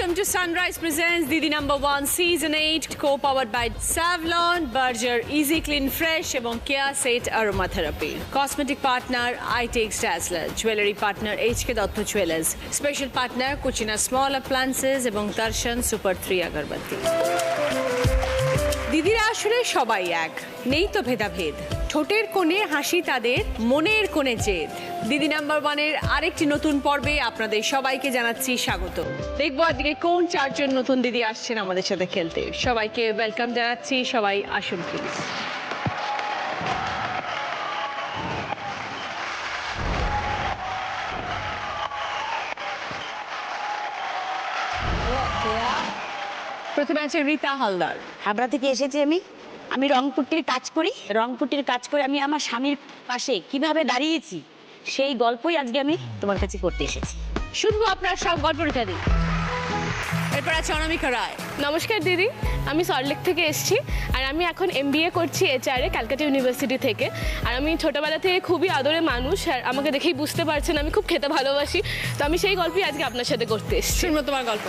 Welcome to Sunrise Presents Didi No.1 Season 8, co-powered by Savlon, Berger, Easy Clean Fresh এবং Kia Set Aromatherapy. Cosmetic partner iTex Dazzler, Jewelry partner HK Dotto Jewelers, Special partner Cucina Small Appliances এবং Darshan Super 3 Agarbatti. দিদিরা আসলে সবাই এক, নেই তো ভেদাভেদ। ঠোঁটের কোণে হাসি তাদের, মনের কোণে জেদ। দিদি No.1-এর আরেকটি নতুন পর্বে আপনাদের সবাইকে জানাচ্ছি স্বাগত। দেখবো আজকে কোন চারজন নতুন দিদি আসছেন আমাদের সাথে খেলতে। সবাইকে ওয়েলকাম জানাচ্ছি, সবাই আসুন প্লিজ। প্রথমে আছে রীতা হালদার। হাবড়া থেকে এসেছি আমি রংপুটির কাজ করি। রংপুটির কাজ করে আমি আমার স্বামীর পাশে কিভাবে দাঁড়িয়েছি সেই গল্পই আজকে আমি তোমার কাছে করতে এসেছি। শুনবো আপনার সব গল্পটা দিই। এরপর আছে অনামিকা রায়। নমস্কার দিদি, আমি সল্টলেক থেকে এসেছি আর আমি এখন MBA করছি HR-এ ক্যালকাটা ইউনিভার্সিটি থেকে। আর আমি ছোটোবেলা থেকে খুবই আদরে মানুষ, আর আমাকে দেখেই বুঝতে পারছেন আমি খুব খেতে ভালোবাসি। তো আমি সেই গল্পই আজকে আপনার সাথে করতে এসেছি। শুনবো তোমার গল্প।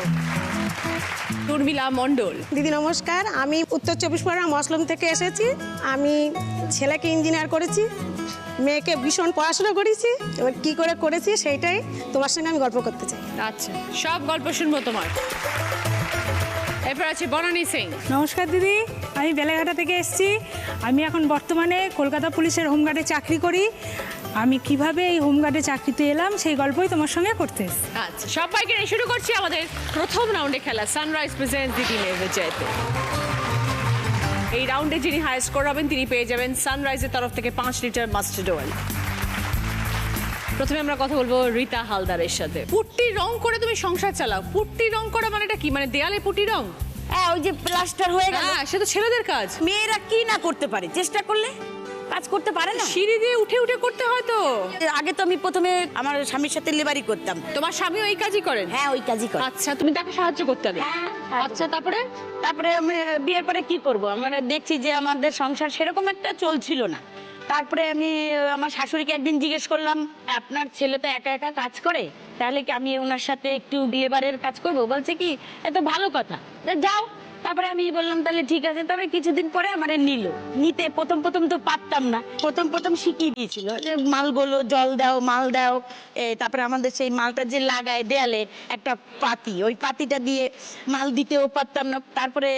উর্মিলা মণ্ডল। দিদি নমস্কার, আমি উত্তর চব্বিশ পরগনা মসলুম থেকে এসেছি। আমি ছেলেকে ইঞ্জিনিয়ার করেছি, মেয়েকে ভীষণ পড়াশোনা করেছি। এবার কী করে করেছি সেইটাই তোমার সঙ্গে আমি গল্প করতে চাই। আচ্ছা, সব গল্প শুনবো তোমার। এরপর আছে বনানী সিং। নমস্কার দিদি, আমি বেলেঘাটা থেকে এসেছি। আমি এখন বর্তমানে কলকাতা পুলিশের হোমগার্ডে চাকরি করি। আমি কিভাবে এই হোমগার্ডে চাকরিতে এলাম সেই গল্পই তোমার সঙ্গে করতে এসেছি। আচ্ছা, সবাইকে নিয়ে শুরু করছি আমাদের প্রথম রাউন্ডে খেলা সানরাইজ প্রেজেন্টস দিদি নেবে জয়তে। এই রাউন্ডে যিনি হাই স্কোর হবেন তিনি পেয়ে যাবেন সানরাইজের তরফ থেকে 5 লিটার মাস্টার্ড অয়েল। প্রথমে আমরা কথা বলবো রীতা হালদারের সাথে। পুট্টি রং করে তুমি সংসার চালাও। পুট্টি রং করা মানেটা কি? মানে দেয়ালে পুট্টি রং? হ্যাঁ, ওই যে প্লাস্টার হয়ে গেল। হ্যাঁ, সে তো ছেলেদের কাজ। মেয়েরা কি না করতে পারে, চেষ্টা করলে কাজ করতে পারে না। সিঁড়ি দিয়ে উঠে উঠে করতে হয় তো। আগে তো আমি প্রথমে আমার স্বামীর সাথে লেবারি করতাম। তোমার স্বামী ওই কাজই করেন? হ্যাঁ, ওই কাজই করে। আচ্ছা, তুমি তাকে সাহায্য করতে হবে। আচ্ছা, তারপরে তারপরে আমি বিয়ের পরে কি করব, আমরা দেখছি যে আমাদের সংসার সেরকম একটা চলছিল না। তারপরে আমি আমার শাশুড়িকে একদিন জিজ্ঞেস করলাম, আপনার ছেলে তো একা একা কাজ করে, তাহলে কি আমি ওনার সাথে একটু বিয়েবাড়ির কাজ করব? বলছে কি এত ভালো কথা, যাও। তারপরে আমি বললাম তাহলে ঠিক আছে। তবে কিছুদিন পরে আমার নিল। নিতে প্রথম তো পারতাম না, প্রথম শিখিয়ে দিয়েছিল যে মালগুলো জল দাও, মাল দাও। তারপরে আমাদের সেই মালটা যে লাগায় দেয়ালে একটা পাতি, ওই পাতিটা দিয়ে মাল দিতেও পারতাম না। তারপরে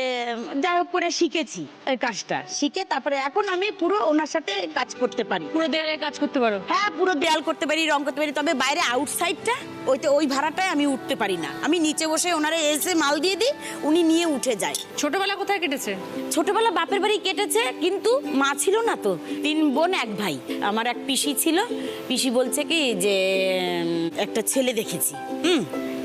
যা হোক করে শিখেছি এই কাজটা, শিখে তারপরে এখন আমি পুরো ওনার সাথে কাজ করতে পারি। পুরো দেয়ালে কাজ করতে পারো? হ্যাঁ, পুরো দেয়াল করতে পারি, রং করতে পারি। তবে বাইরে আউটসাইডটা ওই ভাড়াটায় আমি উঠতে পারি না। আমি নিচে বসে ওনারে এসে মাল দিয়ে দিই, উনি নিয়ে উঠে যায়। ছোটবেলা কোথায় কেটেছে? ছোটবেলা বাপের বাড়ি কেটেছে, কিন্তু মা ছিল না তো, 3 বোন 1 ভাই। আমার এক পিসি ছিল, পিসি বলছে কি যে একটা ছেলে দেখেছি।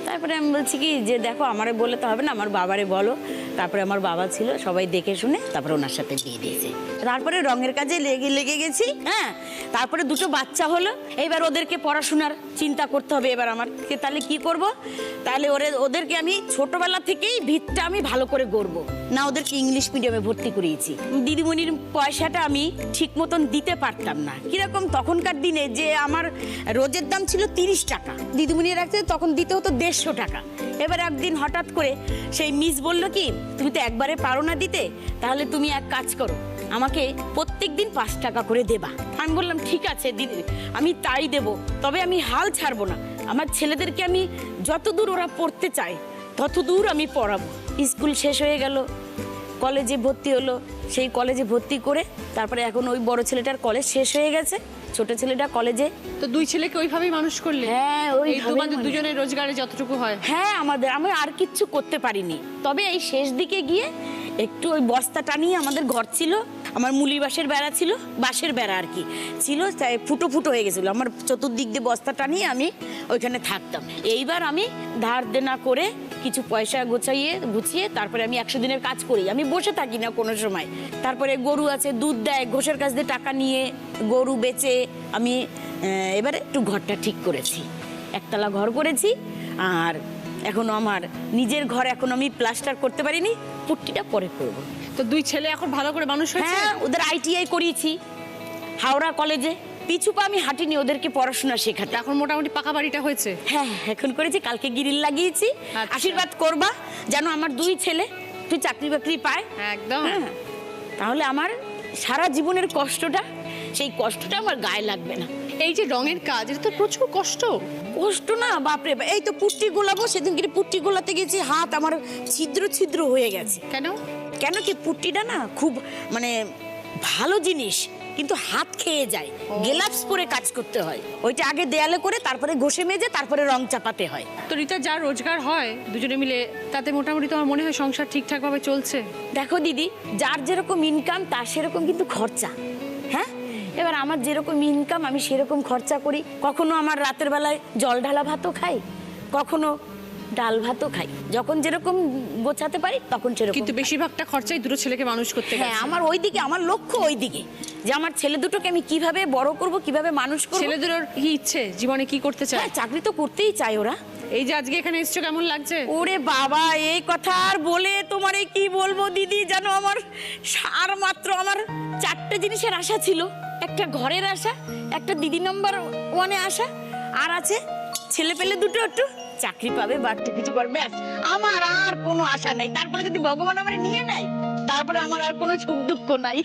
তারপরে আমি বলছি কি যে দেখো আমারে বলে তো হবে না, আমার বাবারে বলো। তারপরে আমার বাবা ছিল, সবাই দেখে শুনে তারপরে ওনার সাথে বিয়ে দিয়েছে। তারপরে রঙের কাজে লেগে গেছি। হ্যাঁ, তারপরে 2টো বাচ্চা হলো। এবার ওদেরকে পড়াশোনার চিন্তা করতে হবে। এবার আমার তাহলে কি করব? তাহলে ওদেরকে আমি ছোটবেলা থেকেই ভিতটা আমি ভালো করে গড়বো না। ওদেরকে ইংলিশ মিডিয়ামে ভর্তি করিয়েছি। দিদিমণির পয়সাটা আমি ঠিক মতন দিতে পারতাম না। কিরকম তখনকার দিনে যে আমার রোজের দাম ছিল 30 টাকা, দিদিমণির রাখতে তখন দিতে হতো 150 টাকা। এবার একদিন হঠাৎ করে সেই মিস বলল কি তুমি তো একবারে পারো না দিতে, তাহলে তুমি এক কাজ করো, আমাকে প্রত্যেকদিন 5 টাকা করে দেবা। আমি বললাম ঠিক আছে দিদি, আমি তাই দেব, তবে আমি হাল ছাড়বো না। আমার ছেলেদেরকে আমি যতদূর ওরা পড়তে চায় ততদূর আমি পড়াবো। স্কুল শেষ হয়ে গেল, কলেজে ভর্তি হলো। সেই কলেজে ভর্তি করে তারপরে এখন ওই বড় ছেলেটার কলেজ শেষ হয়ে গেছে, ছোট ছেলেটা কলেজে। তো 2 ছেলেকে ওইভাবেই মানুষ করলে? হ্যাঁ, এই তোমাদের দুজনের রোজগারে যতটুকু হয়। হ্যাঁ, আমি আর কিচ্ছু করতে পারিনি। তবে এই শেষ দিকে গিয়ে একটু ওই বস্তা টানিয়ে, আমাদের ঘর ছিল, আমার মুলি বাঁশের বেড়া ছিল, বাঁশের বেড়া আর কি ছিল, তাই ফুটো হয়ে গেছিলো। আমার চতুর্দিক দিয়ে বস্তা টানিয়ে আমি ওইখানে থাকতাম। এইবার আমি ধার দেনা করে কিছু পয়সা গুছিয়ে তারপরে আমি 100 দিনের কাজ করি। আমি বসে থাকি না কোনো সময়। তারপরে গরু আছে, দুধ দেয়, ঘোষের কাছ দিয়ে টাকা নিয়ে গরু বেচে আমি এবারে একটু ঘরটা ঠিক করেছি। 1 তলা ঘর করেছি। আর এখনো আমার নিজের ঘর এখন আমি প্লাস্টার করতে পারিনি, পুট্টিটা পরে করব। তো 2 ছেলে এখন ভালো করে মানুষ হয়েছে? হ্যাঁ, ওদের ITI করিয়েছি হাওড়া কলেজে। পিছু পা আমি হাঁটিনি ওদেরকে পড়াশোনা শেখাতে। এখন মোটামুটি পাকা বাড়িটা হয়েছে? হ্যাঁ, এখন করেছি, কালকে গ্রিল লাগিয়েছি। আচ্ছা। আশীর্বাদ করবা যেন আমার 2 ছেলে একটু চাকরি বাকরি পায়। একদম। হ্যাঁ, তাহলে আমার সারা জীবনের কষ্টটা, সেই কষ্টটা আমার গায়ে লাগবে না। এই যে রঙের কাজ, এটা তো প্রচুর কষ্ট। কষ্ট না বাপরে বাপ। এই তো পুট্টি গোলাবো, সেদিন কি পুট্টি গোলাতে গেছি, হাত আমার ছিদ্র ছিদ্র হয়ে গেছে। কেন? কেন কি পুট্টিটা না খুব মানে ভালো জিনিস, কিন্তু হাত খেয়ে যায়, গ্লাভস পরে কাজ করতে হয়। ওইটা আগে দেয়ালে করে তারপরে ঘষে মেজে তারপরে রং চাপাতে হয়। তো রিতা, যা রোজগার হয় দুজনে মিলে, তাতে মোটামুটি তোমার মনে হয় সংসার ঠিকঠাক ভাবে চলছে? দেখো দিদি, যার যেরকম ইনকাম তার সেরকম কিন্তু খরচা। হ্যাঁ, এবার আমার যেরকম ইনকাম আমি সেরকম খরচা করি। কখনো আমার রাতের বেলায় জল ঢালা ভাতও খাই, কখনো ডাল ভাতও খাই। যখন যেরকম গোছাতে পারি তখন সেরকম। কিন্তু বেশিরভাগটা খরচাই দুটো ছেলেকে মানুষ করতে হ্যাঁ, গেছে। আমার ওইদিকে, আমার লক্ষ্য ওইদিকে, যে আমার ছেলে দুটোকে আমি কিভাবে বড় করব, কিভাবে মানুষ করব। ছেলেদের কি ইচ্ছে, জীবনে কি করতে চায়? হ্যাঁ, চাকরি তো করতেই চায় ওরা। এই যে আজকে এখানে এসছো, কেমন লাগছে? ওরে বাবা, এই কথা আর বলে তোমারে কি বলবো দিদি, জানো আমার আর মাত্র আমার 4টে জিনিসের আশা ছিল। একটা ঘরের আশা, একটা দিদি নাম্বার 1-এ আশা, আর আছে ছেলে পেলে দুটো একটু চাকরি পাবে বা একটু কিছু করবে, ব্যাস। আমার আর কোনো আশা নাই। তারপরে যদি ভগবান আমার নিয়ে নেয়, তারপরে আমার আর কোনো সুখ দুঃখ নাই।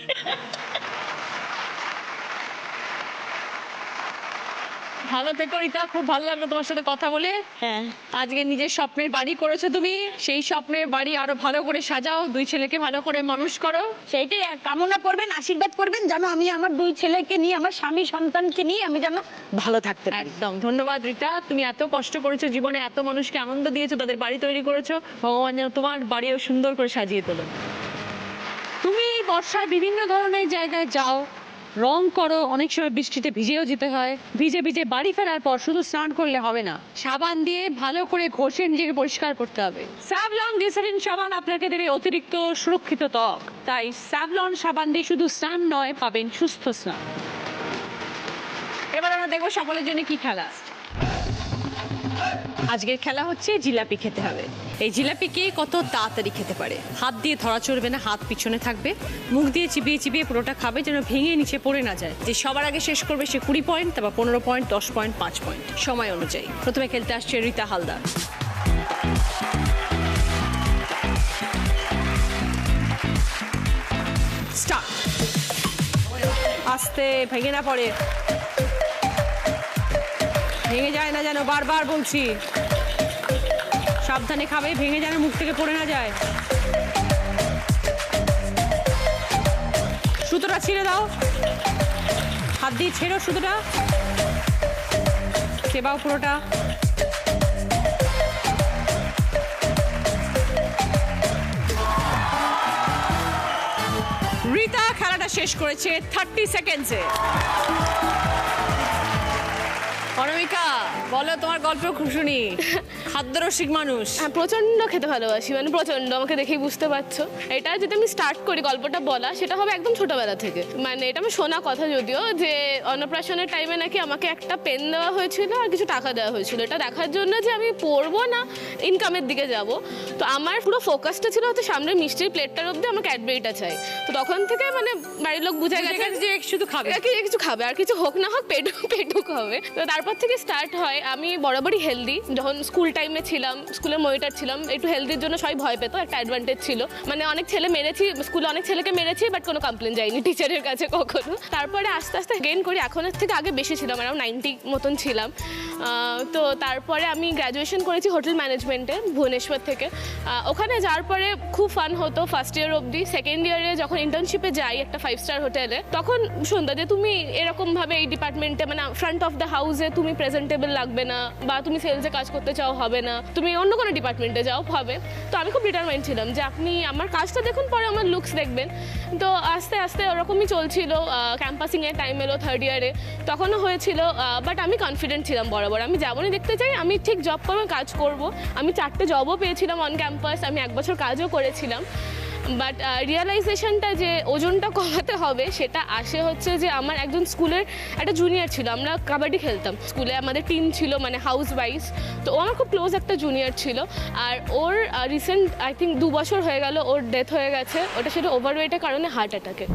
ভালো থেকো রিতা, খুব ভালো লাগলো তোমার সাথে কথা বলে। হ্যাঁ, আজকে নিজের স্বপ্নের বাড়ি করেছো তুমি, সেই স্বপ্নের বাড়ি আরো ভালো করে সাজাও, 2 ছেলেকে ভালো করে মানুষ করো। সেইটাই কামনা করবেন, আশীর্বাদ করবেন যেন আমি আমার 2 ছেলেকে নিয়ে, আমার স্বামী সন্তানকে নিয়ে আমি যেন ভালো থাকতে পারি। একদম। ধন্যবাদ রিতা, তুমি এত কষ্ট করেছো, জীবনে এত মানুষকে আনন্দ দিয়েছো, তাদের বাড়ি তৈরি করেছো। ভগবান যেন তোমার বাড়িও সুন্দর করে সাজিয়ে তোলো। তুমি বর্ষায় বিভিন্ন ধরনের জায়গায় যাও, রং করো, অনেক সময় বৃষ্টিতে ভিজেও যেতে হয়। ভিজে ভিজে বাড়ি ফেরার পর শুধু স্নান করলে হবে না, সাবান দিয়ে ভালো করে ঘষে নিজেকে পরিষ্কার করতে হবে। স্যাভলন গ্লিসারিন সাবান আপনাকে দেবে অতিরিক্ত সুরক্ষিত ত্বক। তাই স্যাভলন সাবান দিয়ে শুধু স্নান নয়, পাবেন সুস্থ স্নান। এবার আমরা দেখবো সকলের জন্য কি খেলা। আজকের খেলা হচ্ছে জিলাপি খেতে হবে। এই জিলাপি কে কত তাড়াতাড়ি খেতে পারে। হাত দিয়ে ধরা চলবে না, হাত পিছনে থাকবে, মুখ দিয়ে চিবিয়ে চিবিয়ে পুরোটা খাবে যেন ভেঙে নিচে পড়ে না যায়। যে সবার আগে শেষ করবে সে 20 পয়েন্ট, তারপর 15 পয়েন্ট, 10 পয়েন্ট, 5 পয়েন্ট সময় অনুযায়ী। প্রথমে খেলতে আসছে রিতা হালদার। স্টার্ট। আস্তে, ভেঙে না পড়ে, ভেঙে যায় না যেন, বারবার বলছি। সাবধানে খাবে, ভেঙে যেন মুখ থেকে পড়ে না যায়। সুতোটা ছিঁড়ে দাও, হাত দিয়ে ছেড়ো সুতোটা, চেবাও পুরোটা। রিতা খেলাটা শেষ করেছে 30 সেকেন্ডসে। অনামিকা, বলো তোমার গল্প খুব শুনি। খাদ্যরসিক মানুষ। হ্যাঁ, প্রচণ্ড খেতে ভালোবাসি, মানে প্রচণ্ড, আমাকে দেখেই বুঝতে পারছো। এটা যদি আমি স্টার্ট করি গল্পটা বলা, সেটা হবে একদম ছোটবেলা থেকে। মানে এটা আমি শোনা কথা, যদিও যে অন্নপ্রাশনের টাইমে নাকি আমাকে একটা পেন দেওয়া হয়েছিল আর কিছু টাকা দেওয়া হয়েছিল, এটা দেখার জন্য যে আমি পড়বো না ইনকামের দিকে যাব। তো আমার পুরো ফোকাসটা ছিল হচ্ছে সামনের মিষ্টির প্লেটটার অব্দি আমার ক্যাডবেরিটা চাই। তো তখন থেকে মানে বাড়ির লোক বুঝে গেছে যে শুধু খাবে, কিছু খাবে, আর কিছু হোক না হোক পেটুক হবে। তো তারপর থেকে স্টার্ট হয়। আমি বরাবরই হেলদি, যখন স্কুল টাইমে ছিলাম, স্কুলের মনিটর ছিলাম, একটু হেলদির জন্য সবাই ভয় পেতো, একটা অ্যাডভান্টেজ ছিল। মানে অনেক ছেলে মেরেছি, স্কুলে অনেক ছেলেকে মেরেছি, বাট কোনো কমপ্লেন যায়নি টিচারের কাছে কখনো। তারপরে আস্তে আস্তে গেইন করি, এখনের থেকে আগে বেশি ছিলাম, আরাউন্ড 90 মতন ছিলাম। তো তারপরে আমি গ্র্যাজুয়েশন করেছি হোটেল ম্যানেজমেন্টে ভুবনেশ্বর থেকে। ওখানে যাওয়ার পরে খুব ফান হতো ফার্স্ট ইয়ার অবধি। সেকেন্ড ইয়ারে যখন ইন্টার্নশিপে যাই একটা 5 স্টার হোটেলে, তখন শুনতো যে তুমি এরকমভাবে এই ডিপার্টমেন্টে, মানে ফ্রন্ট অফ দ্য হাউসে তুমি প্রেজেন্টেবল লাগবে না, বা তুমি সেলসে কাজ করতে চাও হবে না, তুমি অন্য কোনো ডিপার্টমেন্টে যাও হবে। তো আমি খুব ডিটারমাইন্ড ছিলাম যে আপনি আমার কাজটা দেখুন, পরে আমার লুকস দেখবেন। তো আস্তে আস্তে ওরকমই চলছিল। ক্যাম্পাসিংয়ের টাইম এলো 3rd ইয়ারে, তখনও হয়েছিল। বাট আমি কনফিডেন্ট ছিলাম বরাবর, আমি যেমনই দেখতে চাই আমি ঠিক জব করবো, কাজ করব। আমি 4টে জবও পেয়েছিলাম অন ক্যাম্পাস, আমি 1 বছর কাজও করেছিলাম। বাট রিয়েলাইজেশনটা যে ওজনটা কমাতে হবে সেটা আসে হচ্ছে যে আমার একজন স্কুলের একটা জুনিয়র ছিল, আমরা কাবাডি খেলতাম স্কুলে, আমাদের টিম ছিল মানে হাউস ওয়াইজ। তো ও আমার খুব ক্লোজ একটা জুনিয়র ছিল, আর ওর রিসেন্ট আই থিঙ্ক 2 বছর হয়ে গেল ওর ডেথ হয়ে গেছে। ওটা সেটা ওভারওয়েটের কারণে, হার্ট অ্যাটাকে।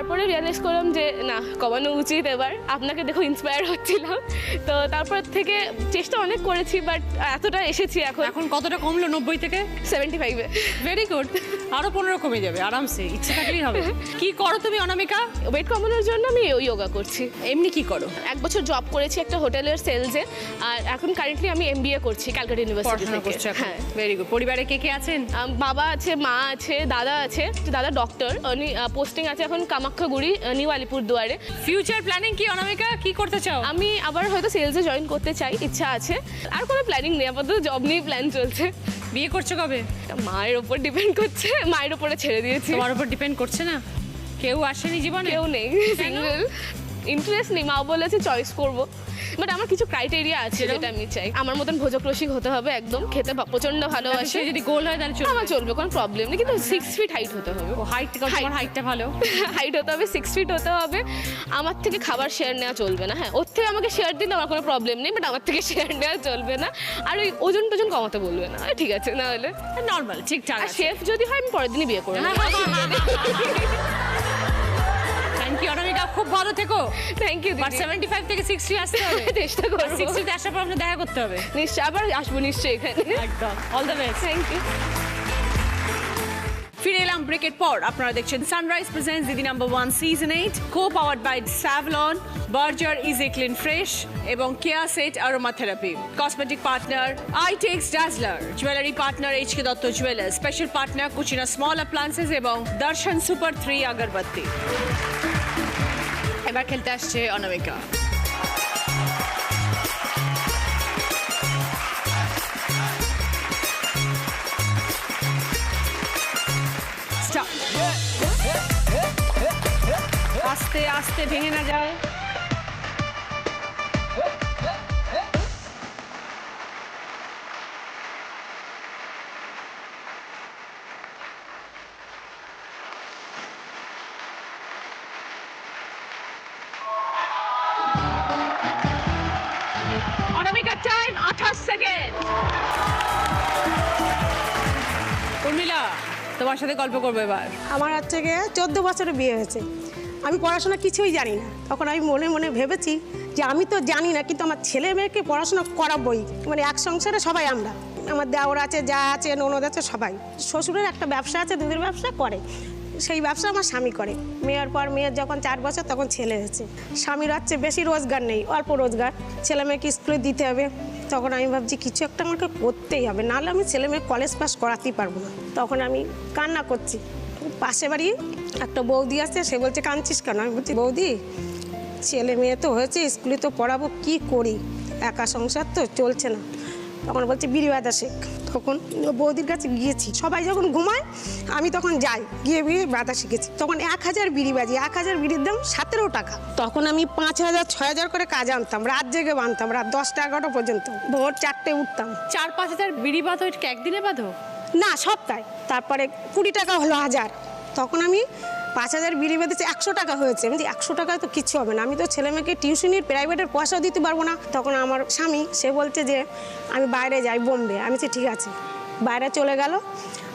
তারপরে রিয়েলাইজ করলাম যে না, কমানো উচিত এবার। আপনাকে দেখো ইন্সপায়ার হচ্ছিলাম, তো তারপর থেকে চেষ্টা অনেক করেছি, বাট এতটা এসেছি এখন। এখন কতটা কমলো 90 থেকে? 75-এ। ভেরি গুড, আরো 15 কমে যাবে আরামসে, ইচ্ছে থাকলেই হবে। কি করো তুমি অনামিকা? ওয়েট কমানোর জন্য আমি যোগা করছি। এমনি কি করো? 1 বছর জব করেছি একটা হোটেলের সেলসে, আর এখন কারেন্টলি আমি MBA করছি ক্যালকাটা ইউনিভার্সিটি পড়াশোনা থেকে। করছো? হ্যাঁ। Very good. পরিবারে কে কে আছেন? বাবা আছে, মা আছে, দাদা আছে। দাদা ডক্টর, উনি পোস্টিং আছে এখন কামাখ্যাগুড়ি, নিউ আলিপুরদুয়ারে। ফিউচার প্ল্যানিং কি অনামিকা? কি করতে চাও? আমি আবার হয়তো সেলসে জয়েন করতে চাই, ইচ্ছা আছে। আর কোনো প্ল্যানিং নেই, আপাতত জব নিয়ে প্ল্যান চলছে। বিয়ে করছো কবে? মায়ের ওপর ডিপেন্ড করছে, মায়ের ওপরে ছেড়ে দিয়েছি। তোমার উপর ডিপেন্ড করছে না? কেউ আসেনি জীবনে? কেউ নেই, সিঙ্গেল। ইন্টারেস্ট নেই, মা বলেছে চয়েস করব, বাট আমার কিছু ক্রাইটেরিয়া আছে যেটা আমি চাই। আমার মতন ভোজক রসিক হতে হবে, একদম খেতে প্রচন্ড ভালোবাসে। যদি গোল হয় তাহলে আমার চলবে, কোনো প্রবলেম নেই, কিন্তু 6 ফিট হাইট হতে হবে। হাইট, তোমার হাইটটা ভালো। হাইট হতে হবে, 6 ফিট হতে হবে। আমার থেকে খাবার শেয়ার নেওয়া চলবে না। হ্যাঁ, ওর থেকে আমাকে শেয়ার দিলে আমার কোনো প্রবলেম নেই, বাট আমার থেকে শেয়ার নেওয়া চলবে না। আর ওই ওজন টোজন কমাতে বলবে না, ঠিক আছে? না হলে নর্মাল, ঠিকঠাক। আর শেফ যদি হয় আমি পরের দিনই বিয়ে করবো। থ্যাংক ইউ অনামিকা, খুব ভালো থেকো। Thank you. বাট 75 থেকে 60 আসতে হবে। চেষ্টা করবো। 60 তে আসার পর আপনার দেখা করতে হবে। নিশ্চয়ই, আবার আসবো নিশ্চয়ই এখানে। একদম, all the best. Thank you. ফিরে এলাম ব্রেকের পর। আপনারা দেখছেন Sunrise presents Didi number 1 season 8, co powered by Savlon, Berger easy clean fresh এবং Keya Seth aromatherapy. Cosmetic partner ITEX Dazzler, jewellery partner HK Dutta jewellers, special partner Kutchina small appliances এবং Darshan super 3 আগরবাতি। এবার খেলতে আসছে অনামিকা। আস্তে আস্তে, ভেঙে না যায়। অনামিকা টাইম 28 সেকেন্ড। উর্মিলা, তোমার সাথে গল্প করবো এবার। আমার হচ্ছে গিয়ে 14 বছরে বিয়ে হয়েছে। আমি পড়াশোনা কিছুই জানি না। তখন আমি মনে মনে ভেবেছি যে আমি তো জানি না, কিন্তু আমার ছেলে মেয়েকে পড়াশোনা করাবোই। মানে এক সংসারে সবাই আমরা, আমার দেওর আছে, যা আছে, ননদ আছে, সবাই। শ্বশুরের একটা ব্যবসা আছে, দুধের ব্যবসা করে, সেই ব্যবসা আমার স্বামী করে। মেয়ের পর মেয়ের যখন 4 বছর তখন ছেলে হয়েছে। স্বামীর হচ্ছে বেশি রোজগার নেই, অল্প রোজগার, ছেলে মেয়েকে স্কুলে দিতে হবে। তখন আমি ভাবছি কিছু একটা আমাকে করতেই হবে, নাহলে আমি ছেলে মেয়ে কলেজ পাস করাতেই পারবো না। তখন আমি কান্না করছি। পাশে বাড়ি একটা বৌদি আছে, সে বলছে কাঁদছিস কেন? আমি বলছি বৌদি, ছেলে মেয়ে তো হয়েছে, স্কুলে তো পড়াবো, কি করি, একা সংসার তো চলছে না। তখন বলছে বিড়ি বাঁধা শেখ। তখন বৌদির কাছে গিয়েছি, সবাই যখন ঘুমায় আমি তখন যাই, গিয়ে বিড়ি বাঁধা শিখেছি। তখন 1000 বিড়ি বাজি, 1000 বিড়ির দাম 17 টাকা। তখন আমি 5000 6000 করে কাজ আনতাম, রাত জেগে বাঁধতাম, রাত 10টা 11টা পর্যন্ত, ভোর 4টে উঠতাম। 4-5 হাজার বিড়ি বাঁধো? এটা একদিনে বাঁধো? না, সপ্তাহে। তারপরে 20 টাকা হলো 1000। তখন আমি 5000 বিড়ি বেঁধেছি, 100 টাকা হয়েছে। আমি 100 টাকায় তো কিছু হবে না, আমি তো ছেলে মেয়েকে টিউশনির প্রাইভেটের পয়সাও দিতে পারবো না। তখন আমার স্বামী সে বলছে যে আমি বাইরে যাই, বোম্বে। আমি বলছি ঠিক আছে। বাইরে চলে গেল,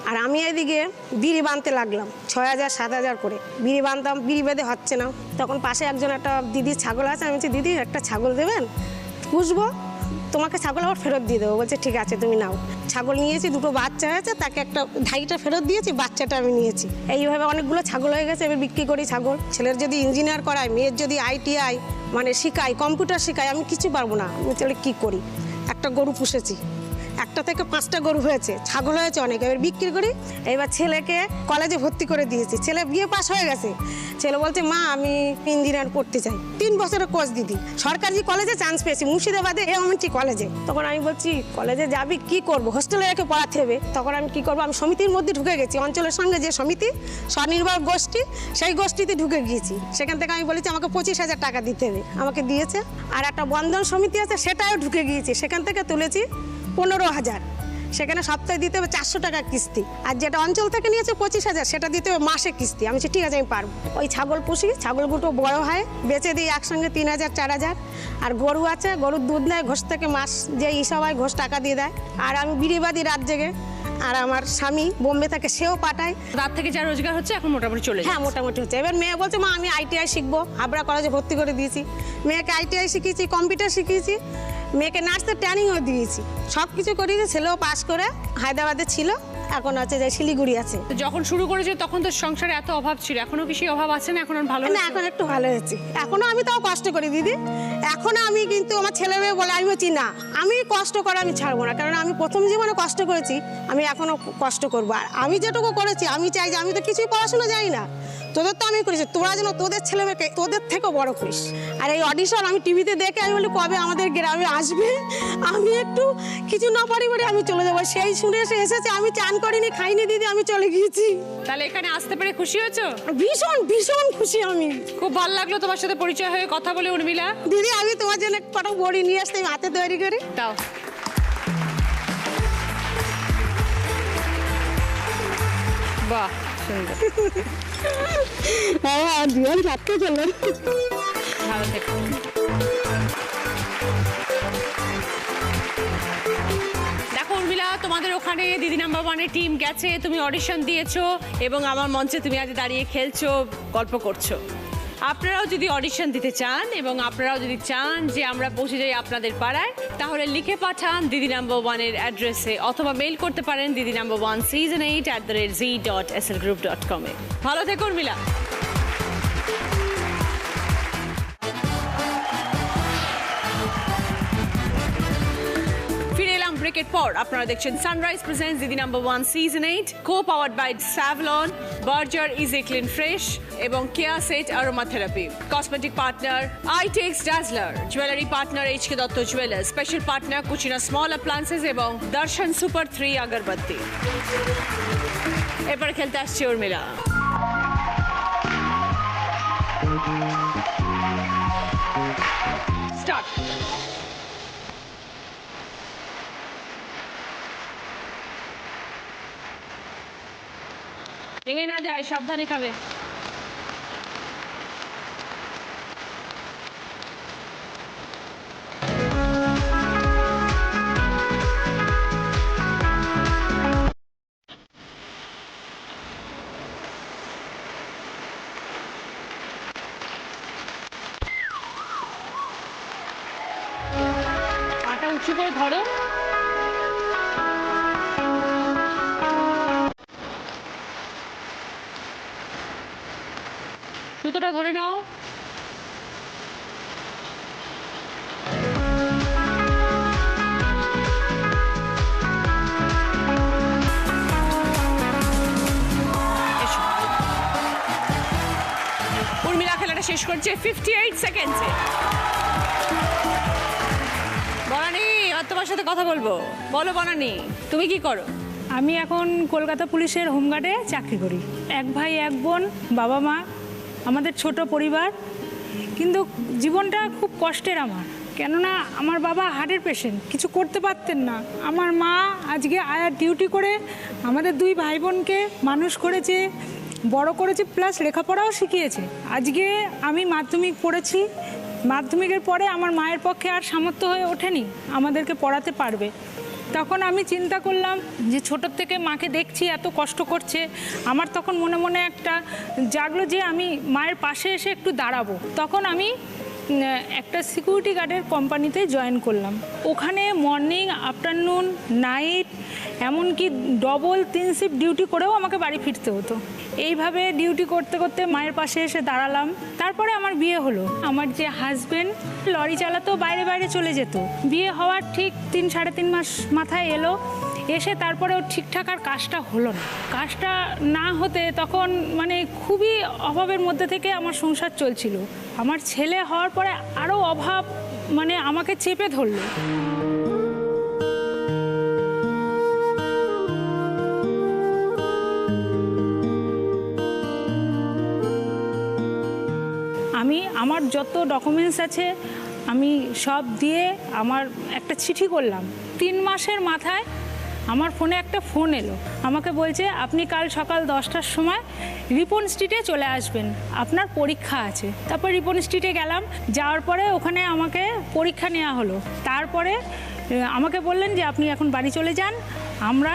আর আমি এদিকে বিড়ি বাঁধতে লাগলাম, 6000 7000 করে বিড়ি বাঁধতাম। বিড়ি বেঁধে হচ্ছে না। তখন পাশে একজন একটা দিদির ছাগল আছে, আমি বলছি দিদি একটা ছাগল দেবেন, পুষবো, তোমাকে ছাগল আবার ফেরত দিয়ে দেবো। বলছে ঠিক আছে তুমি নাও। ছাগল নিয়েছি, 2টো বাচ্চা হয়েছে, তাকে একটা ঢাইটা ফেরত দিয়েছি, বাচ্চাটা আমি নিয়েছি। এইভাবে অনেকগুলো ছাগল হয়ে গেছে, এবার বিক্রি করি ছাগল। ছেলের যদি ইঞ্জিনিয়ার করায়, মেয়ের যদি ITI মানে শিখাই, কম্পিউটার শিখাই, আমি কিছু পারবো না। আমি তাহলে কী করি? একটা গরু পুষেছি, একটা থেকে 5টা গরু হয়েছে, ছাগল হয়েছে অনেক, এবার বিক্রি করি। এবার ছেলেকে কলেজে ভর্তি করে দিয়েছি, ছেলে বিয়ে পাস হয়ে গেছে। ছেলে বলছে মা আমি ইঞ্জিনিয়ার পড়তে চাই। 3 বছরের কোর্স দিদি, সরকারি কলেজে চান্স পেয়েছি, মুর্শিদাবাদে এমএনটি কলেজে। তখন আমি বলছি কলেজে যাবি, কি করবো, হোস্টেলে রেখে পড়াতে হবে। তখন আমি কি করবো, আমি সমিতির মধ্যে ঢুকে গেছি, অঞ্চলের সঙ্গে যে সমিতি, স্বনির্ভর গোষ্ঠী, সেই গোষ্ঠীতে ঢুকে গিয়েছি। সেখান থেকে আমি বলেছি আমাকে 25,000 টাকা দিতে হবে, আমাকে দিয়েছে। আর একটা বন্ধন সমিতি আছে, সেটাও ঢুকে গিয়েছি, সেখান থেকে তুলেছি 15,000। সেখানে সপ্তাহে দিতে হবে 400 টাকা কিস্তি। আর যেটা অঞ্চল থেকে নিয়েছে 25,000, সেটা দিতে হবে মাসে কিস্তি। আমি বলছি ঠিক আছে আমি পারবো। ওই ছাগল পুষি, ছাগলগুলো বড় হয়, বেচে দিই একসঙ্গে 3000 4000। আর গরু আছে, গরুর দুধ নেয়, ঘোষ থেকে মাস যে হিসাব হয় ঘোষ টাকা দিয়ে দেয়। আর আমি বিড়ি বাঁধি রাত জেগে, আর আমার স্বামী বোম্বে থেকে, সেও পাঠায়। তার থেকে যা রোজগার হচ্ছে এখন মোটামুটি চলে যায়। হ্যাঁ, মোটামুটি হচ্ছে। এবার মেয়ে বলছে মা আমি আইটিআই শিখবো, হাবড়া কলেজে ভর্তি করে দিয়েছি। মেয়েকে আইটিআই শিখিয়েছি, কম্পিউটার শিখিয়েছি, মেয়েকে নার্সের ট্রেনিংও দিয়েছি, সব কিছু করিয়েছি। ছেলেও পাস করে হায়দ্রাবাদে ছিল, এখন আছে যে শিলিগুড়ি আছে। তো যখন শুরু করেছে তখন তো সংসারে এত অভাব ছিল, এখনো কি সেই অভাব আছে না? এখন আর ভালো না, এখন একটু ভালো হয়েছে। এখনো আমি তাও কষ্ট করি দিদি, এখনো আমি, কিন্তু আমার ছেলে মেয়ে বলে আমি বলছি না, আমি কষ্ট করা আমি ছাড়বো না, কারণ আমি প্রথম জীবনে কষ্ট করেছি, আমি এখনো কষ্ট করবো। আর আমি যেটুকু করেছি আমি চাই যে, আমি তো কিছুই পড়াশোনা জানি না, তোদের তো আমি করেছি, তোরা যেন তোদের ছেলে মেয়েকে তোদের থেকেও বড় করিস। আর এই অডিশন আমি টিভিতে দেখে আমি বলি কবে আমাদের গ্রামে আসবে, আমি একটু কিছু না পারি বলে আমি চলে যাবো। সেই শুনে এসে এসেছে, আমি চান করিনি, খাইনি দিদি, আমি চলে গিয়েছি। তাহলে এখানে আসতে পেরে খুশি হয়েছো? ভীষণ ভীষণ খুশি আমি। খুব ভালো লাগলো তোমার সাথে পরিচয় হয়ে কথা বলে উর্মিলা। দিদি আমি তোমার জন্য কটা বড়ি নিয়ে আসতে, আমি হাতে তৈরি করি। দাও। বাহ, সুন্দর। হ্যাঁ, জীবন রাখতে চললেন। ভালো থেকো। দেখো উর্মিলা, তোমাদের ওখানে দিদি নাম্বার ওয়ানের টিম গেছে, তুমি অডিশন দিয়েছো এবং আমার মঞ্চে তুমি আজ দাঁড়িয়ে খেলছো, গল্প করছো। আপনারাও যদি অডিশন দিতে চান এবং আপনারাও যদি চান যে আমরা পৌঁছে যাই আপনাদের পাড়ায়, তাহলে লিখে পাঠান দিদি নাম্বার ওয়ানের অ্যাড্রেসে, অথবা মেইল করতে পারেন দিদি নাম্বার ওয়ান season8@z.slgroup.com এ। ভালো থেকো উর্মিলা। ফিরে এলাম ব্রেকের পর। আপনারা দেখছেন Sunrise presents Didi number one season 8, co-powered by Savlon, Berger Easy Clean Fresh এবং Keya Seth aromatherapy. Cosmetic partner ITEX Dazzler, jewellery partner HK Dutta jewellers, special partner Kutchina small appliances এবং দর্শন সুপার 3 আগরবাতি। এরপর খেলতে আসছে উর্মিলা। স্টার্ট। ভেঙে না যায়, সাবধানে খাবে। পাটা উঁচু করে ধরো। সুতোটা ধরে নাও। এসো। উর্মিলা খেলাটা শেষ করছে 58 সেকেন্ডসে। বনানি, আর তোমার সাথে কথা বলবো। বলো বনানি, তুমি কি করো? আমি এখন কলকাতা পুলিশের হোমগার্ডে চাকরি করি। এক ভাই এক বোন, বাবা মা, আমাদের ছোট পরিবার। কিন্তু জীবনটা খুব কষ্টের আমার, কেননা আমার বাবা হার্টের পেশেন্ট, কিছু করতে পারতেন না। আমার মা আজকে আয়ার ডিউটি করে আমাদের দুই ভাই বোনকে মানুষ করেছে, বড় করেছে, প্লাস লেখাপড়াও শিখিয়েছে। আজকে আমি মাধ্যমিক পড়েছি, মাধ্যমিকের পরে আমার মায়ের পক্ষে আর সামর্থ্য হয়ে ওঠেনি আমাদেরকে পড়াতে পারবে। তখন আমি চিন্তা করলাম যে ছোটোর থেকে মাকে দেখছি এত কষ্ট করছে, আমার তখন মনে মনে একটা জাগলো যে আমি মায়ের পাশে এসে একটু দাঁড়াবো। তখন আমি একটা সিকিউরিটি গার্ডের কোম্পানিতে জয়েন করলাম। ওখানে মর্নিং, আফটারনুন, নাইট, এমনকি ডবল 3 শিফট ডিউটি করেও আমাকে বাড়ি ফিরতে হতো। এইভাবে ডিউটি করতে করতে মায়ের পাশে এসে দাঁড়ালাম। তারপরে আমার বিয়ে হলো। আমার যে হাজব্যান্ড লরি চালাতো, বাইরে বাইরে চলে যেত। বিয়ে হওয়ার ঠিক 3-3.5 মাস মাথায় এলো, এসে তারপরে ওর ঠিকঠাক আর কাজটা হলো না। কাজটা না হতে তখন মানে খুবই অভাবের মধ্যে থেকে আমার সংসার চলছিল। আমার ছেলে হওয়ার পরে আরও অভাব মানে আমাকে চেপে ধরলো। আমি আমার যত ডকুমেন্টস আছে আমি সব দিয়ে আমার একটা চিঠি করলাম। 3 মাসের মাথায় আমার ফোনে একটা ফোন এলো, আমাকে বলছে আপনি কাল সকাল 10টার সময় রিপন স্ট্রিটে চলে আসবেন, আপনার পরীক্ষা আছে। তারপর রিপন স্ট্রিটে গেলাম, যাওয়ার পরে ওখানে আমাকে পরীক্ষা নেওয়া হলো। তারপরে আমাকে বললেন যে আপনি এখন বাড়ি চলে যান, আমরা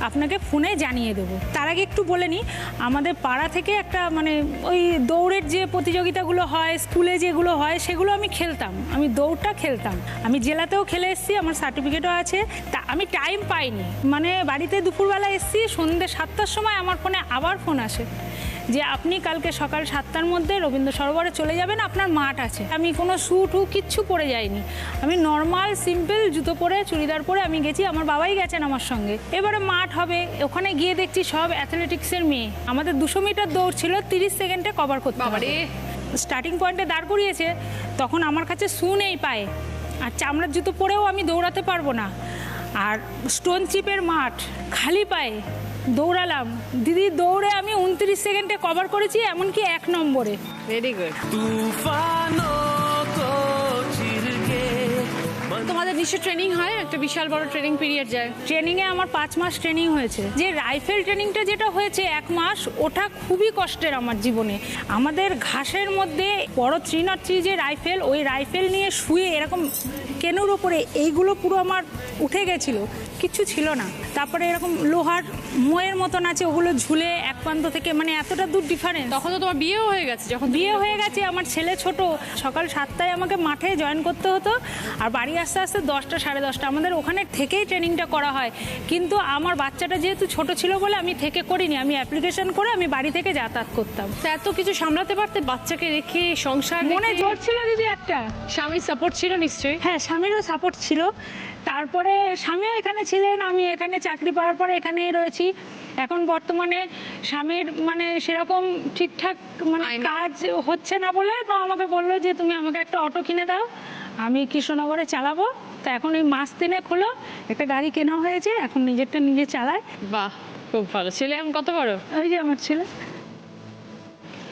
আপনাকে ফোনে জানিয়ে দেবো। তার আগে একটু বলে নিই, আমাদের পাড়া থেকে একটা মানে ওই দৌড়ের যে প্রতিযোগিতাগুলো হয়, স্কুলে যেগুলো হয়, সেগুলো আমি খেলতাম। আমি দৌড়টা খেলতাম, আমি জেলাতেও খেলে এসেছি, আমার সার্টিফিকেটও আছে। তা আমি টাইম পাইনি, মানে বাড়িতে দুপুরবেলা এসেছি, সন্ধ্যে 7টার সময় আমার ফোনে আবার ফোন আসে যে আপনি কালকে সকাল 7টার মধ্যে রবীন্দ্র সরোবরে চলে যাবেন, আপনার মাঠ আছে। আমি কোনো শ্যু কিচ্ছু পরে যাইনি, আমি নর্মাল সিম্পল জুতো পরে চুড়িদার পরে আমি গেছি, আমার বাবাই গেছেন আমার সঙ্গে। এবারে মাঠ হবে, ওখানে গিয়ে দেখছি সব অ্যাথলেটিক্সের মেয়ে। আমাদের 200 মিটার দৌড় ছিল, 30 সেকেন্ডে কভার করতে হবে। স্টার্টিং পয়েন্টে দাঁড় করিয়েছে, তখন আমার কাছে শ্যু নেই পায়ে, আর চামড়ার জুতো পরেও আমি দৌড়াতে পারবো না। আর স্টোন চিপের মাঠ, খালি পায়ে দৌড়ালাম দিদি, দৌড়ে আমি 29 সেকেন্ডে কভার করেছি, এমনকি 1 নম্বরে। Very good. তোমাদের নিশ্চয় ট্রেনিং হয়, একটা বিশাল বড় ট্রেনিং পিরিয়ড যায়। ট্রেনিংয়ে আমার 5 মাস ট্রেনিং হয়েছে। যে রাইফেল ট্রেনিংটা যেটা হয়েছে 1 মাস, ওটা খুবই কষ্টের আমার জীবনে। আমাদের ঘাসের মধ্যে বড় 303 যে রাইফেল, ওই রাইফেল নিয়ে শুয়ে এরকম কেনুর ওপরে, এইগুলো পুরো আমার উঠে গেছিল, কিচ্ছু ছিল না। তারপরে এরকম লোহার মোয়ের মতন আছে, ওগুলো ঝুলে এক প্রান্ত থেকে, মানে এতটা দূর ডিফারেন্স। তখন তো তোমার বিয়েও হয়ে গেছে? যখন বিয়ে হয়ে গেছে, আমার ছেলে ছোট, সকাল 7টায় আমাকে মাঠে জয়েন করতে হতো, আর বাড়ি আস্তে আস্তে 10টা সাড়ে 10টা। আমাদের ওখানে থেকেই ট্রেনিংটা করা হয়, কিন্তু আমার বাচ্চাটা যেহেতু ছোট ছিল বলে আমি থেকে করিনি, আমি অ্যাপ্লিকেশন করে আমি বাড়ি থেকে যাতায়াত করতাম। তো এত কিছু সামলাতে পারতে, বাচ্চাকে রেখে, সংসার মনে রেখে? জোর ছিল দিদি একটা। স্বামীর সাপোর্ট ছিল নিশ্চয়ই? হ্যাঁ, স্বামীরও সাপোর্ট ছিল। তারপরে স্বামীও এখানে ছিলেন, আমি এখানে চাকরি পাওয়ার পরে এখানেই রয়েছি। এখন বর্তমানে স্বামীর মানে সেরকম ঠিকঠাক মানে কাজ হচ্ছে না বলে তো আমাকে বললো যে তুমি আমাকে একটা অটো কিনে দাও, আমি কৃষ্ণনগরে চালাবো। তো এখন এই মাস 3 হলো একটা গাড়ি কেনা হয়েছে, এখন নিজেরটা নিজে চালায়। বাহ, খুব ভালো। ছেলে এখন কত বড়? ওই যে আমার ছেলে।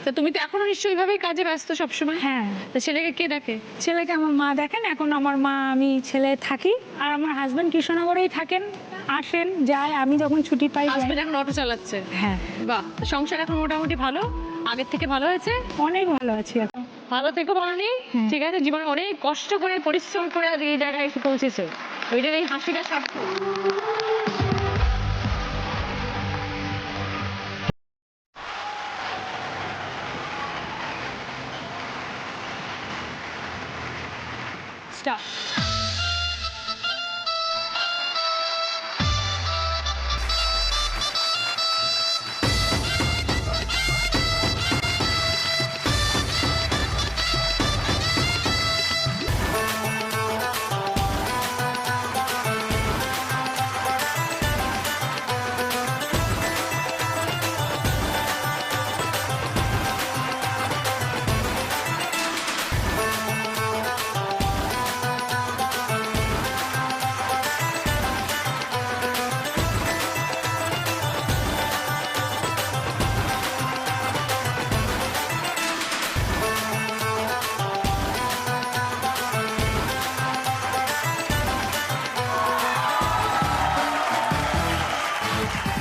তো তুমি তো এখনো নিশ্চয়ই এইভাবেই কাজে ব্যস্ত সবসময়? হ্যাঁ, তো ছেলেকে কে দেখে? ছেলেকে আমার মা দেখেন। এখন আমার মা, আমি, ছেলে থাকি, আর আমার হাজব্যান্ড কৃষ্ণনগরেই থাকেন, আসেন যায়, আমি যখন ছুটি পাই যাই। হাজবেন্ড এখন অটো চালাচ্ছে? হ্যাঁ। বাহ, তো সংসার এখন মোটামুটি ভালো, আগের থেকে ভালো হয়েছে? অনেক ভালো আছি এখন। ভালো থেকো বলনি? ঠিক আছে, জীবনে অনেক কষ্ট করে পরিশ্রম করে আজ এই জায়গায় এসে পৌঁছেছো, ওইটার এই হাসিটা সার্থক। স্টার্ট।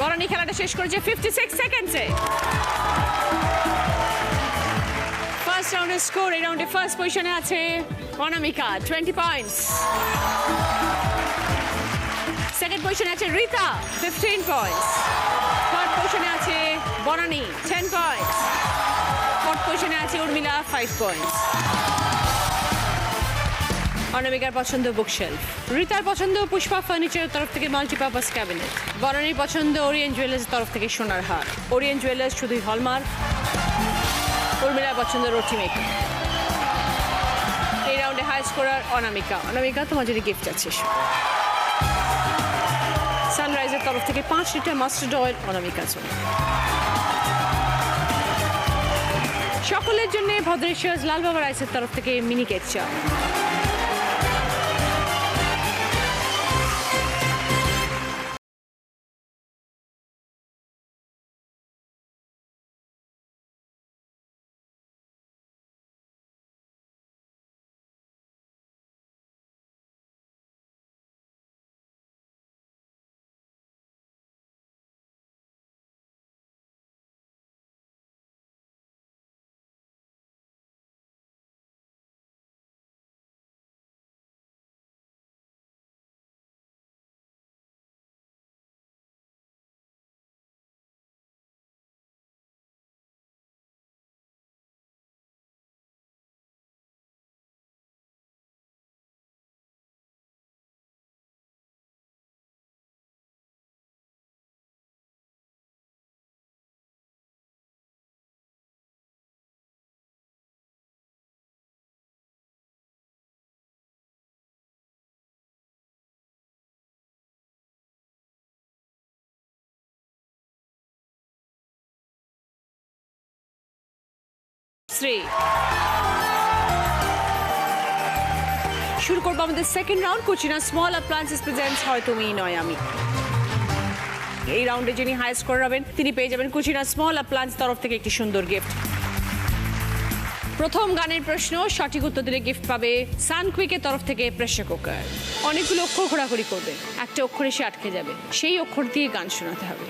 বরণী খেলাটা শেষ করেছে 56 সেকেন্ডসে। ফার্স্ট রাউন্ডের স্কোর, এই রাউন্ডে ফার্স্ট পজিশনে আছে অনামিকা 20 পয়েন্টস। সেকেন্ড পজিশনে আছে রীতা 15 পয়েন্টস। থার্ড পজিশনে আছে বরণী 10 পয়েন্টস। ফোর্থ পজিশনে আছে উর্মিলা 5 পয়েন্টস। অনামিকার পছন্দ বুকশেলফ, রীতার পছন্দ পুষ্পা ফার্নিচারের তরফ থেকে মাল্টিপারপাস ক্যাবিনেট, বরণীর পছন্দ ওরিয়েন্ট জুয়েলার্সের তরফ থেকে সোনার হার। ওরিয়েন্ট জুয়েলার্স শুধুই হলমার্ক। উর্মিলার পছন্দ রুটি মেকার। এই রাউন্ডে হাই স্কোরার অনামিকা। অনামিকা, তোমার যদি গিফট আছে, সানরাইজের তরফ থেকে 5 লিটার মাস্টার্ড অয়েল অনামিকা জন্য। সকলের জন্য ভদ্রেশ্বর লালবাবা রাইসের তরফ থেকে মিনি কেক চা। 3. শুরু করবো আমাদের second round. Kutchina small appliances presents হয় তুমি নয় আমি। এই রাউন্ডে যিনি হাই স্কোর হবেন তিনি পেয়ে যাবেন কুচিনা স্মল অ্যাপ্লায়েন্স তরফ থেকে একটি সুন্দর গিফট। প্রথম গানের প্রশ্ন, সঠিক উত্তর দিলে গিফট পাবে সানকুইকের তরফ থেকে প্রেসার কুকার। অনেকগুলো অক্ষর ঘোরাঘুরি করবে, একটা অক্ষর এসে আটকে যাবে, সেই অক্ষর দিয়ে গান শোনাতে হবে।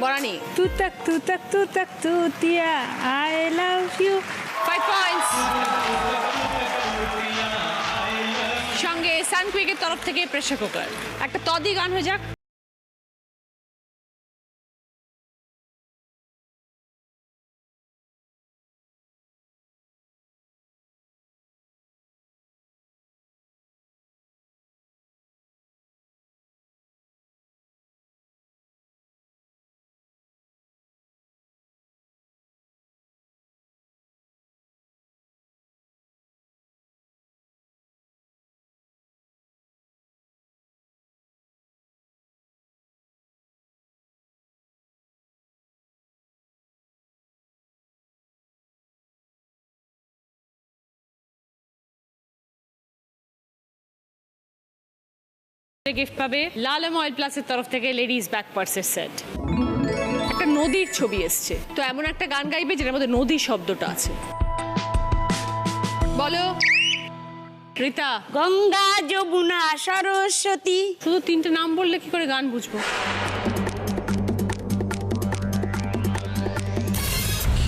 বরানি তু তাক তুতিয়া আই লাভ ইউ। 5 পয়েন্টস। সঙ্গে সানকুইকের তরফ থেকে প্রেসার কুকার। একটা তদি গান হয়ে যাক। গিফট পাবে লালম অয়েল প্লাসের তরফ থেকে লেডিস ব্যাক পার্সের সেট। একটা নদীর ছবি এসছে, তো এমন একটা গান গাইবে যেটার মধ্যে নদী শব্দটা আছে। বলো রীতা। গঙ্গা, যমুনা, সরস্বতী। শুধু তিনটে নাম বললে কি করে গান বুঝবো?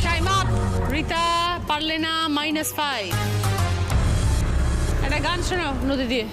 Time up. রীতা পারলে না, -5। একটা গান শোনাও নদী দিয়ে।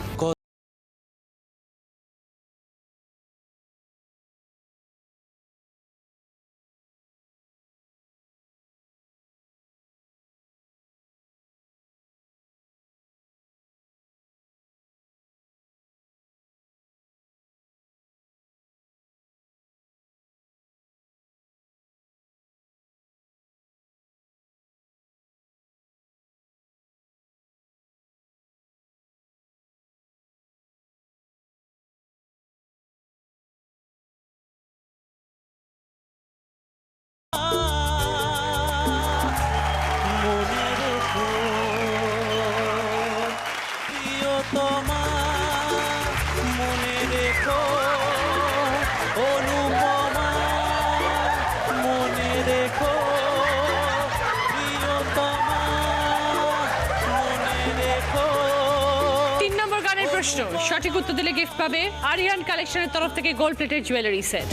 সঠিক উত্তর দিলে গিফট পাবে আরিয়ান কালেকশনের তরফ থেকে গোল্ড প্লেটেড জুয়েলারি সেট।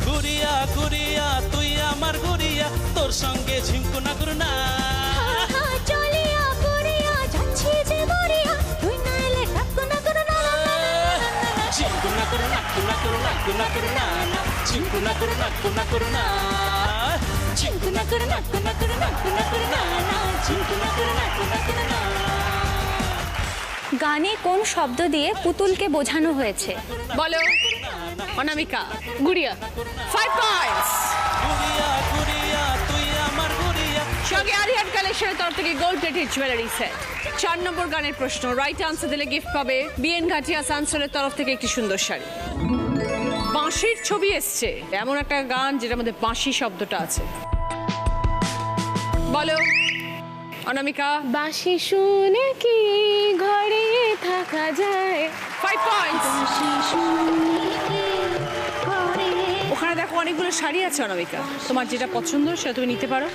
গুড়িয়া গুড়িয়া তুই আমার গুড়িয়া, তোর সঙ্গে ঝিঙ্কু না করু না। গানে কোন শব্দ দিয়ে পুতুলকে বোঝানো হয়েছে? বলো অনামিকা। গুড়িয়া। 5 পয়েন্টস। গুড়িয়া গুড়িয়া তুই আমার গুড়িয়া। সঙ্গে আরিয়ান কালেকশনের তরফ থেকে গোল্ড প্লেটেড জুয়েলারি সেট। 4 নম্বর গানের প্রশ্ন, রাইট আনসার দিলে গিফট পাবে বিএন ঘাটিয়া সানসনের তরফ থেকে একটি সুন্দর শাড়ি। বাঁশির ছবি এসছে, এমন একটা গান যেটার মধ্যে বাঁশি শব্দটা আছে। বলো অনামিকা। বাঁশি শুনে কি ঘরে থাকা যায়। 5 পয়েন্টস। ওখানে দেখো অনেকগুলো শাড়ি আছে অনামিকা, তোমার যেটা পছন্দ সেটা তুমি নিতে পারো।